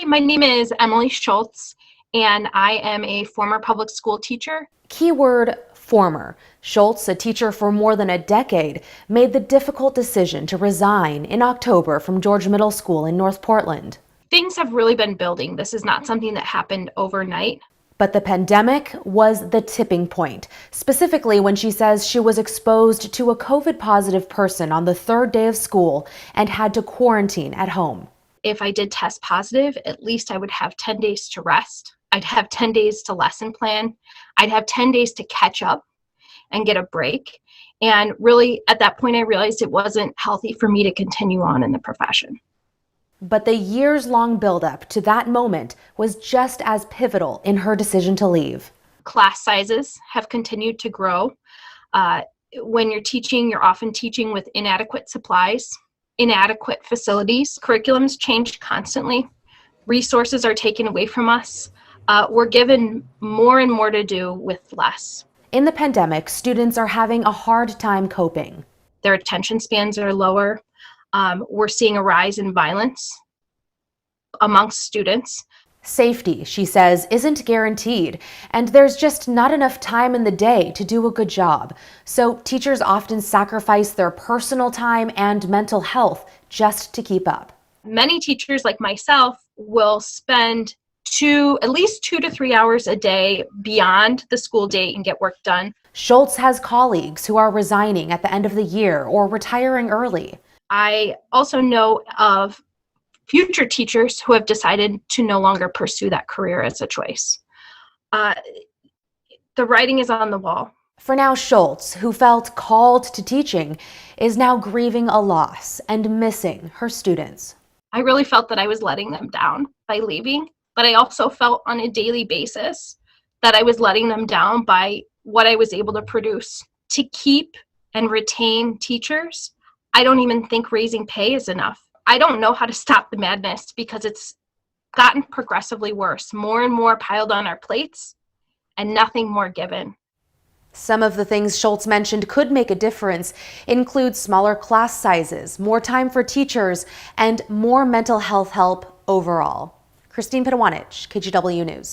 Hi, my name is Emily Shultz, and I am a former public school teacher. Keyword former. Shultz, a teacher for more than a decade, made the difficult decision to resign in October from George Middle School in North Portland. Things have really been building. This is not something that happened overnight. But the pandemic was the tipping point, specifically when she says she was exposed to a COVID-positive person on the third day of school and had to quarantine at home. If I did test positive, at least I would have 10 days to rest. I'd have 10 days to lesson plan. I'd have 10 days to catch up and get a break. And really, at that point, I realized it wasn't healthy for me to continue on in the profession. But the years-long buildup to that moment was just as pivotal in her decision to leave. Class sizes have continued to grow. When you're teaching, you're often teaching with inadequate supplies, inadequate facilities. Curriculums change constantly. Resources are taken away from us. We're given more and more to do with less. In the pandemic, students are having a hard time coping. Their attention spans are lower. We're seeing a rise in violence amongst students. Safety, she says, isn't guaranteed, and there's just not enough time in the day to do a good job. So teachers often sacrifice their personal time and mental health just to keep up. Many teachers, like myself, will spend at least 2 to 3 hours a day beyond the school day and get work done. Shultz has colleagues who are resigning at the end of the year or retiring early. I also know of future teachers who have decided to no longer pursue that career as a choice. The writing is on the wall. For now, Shultz, who felt called to teaching, is now grieving a loss and missing her students. I really felt that I was letting them down by leaving, but I also felt on a daily basis that I was letting them down by what I was able to produce. To keep and retain teachers, I don't even think raising pay is enough. I don't know how to stop the madness because it's gotten progressively worse. More and more piled on our plates and nothing more given. Some of the things Shultz mentioned could make a difference include smaller class sizes, more time for teachers, and more mental health help overall. Christine Pitawanich, KGW News.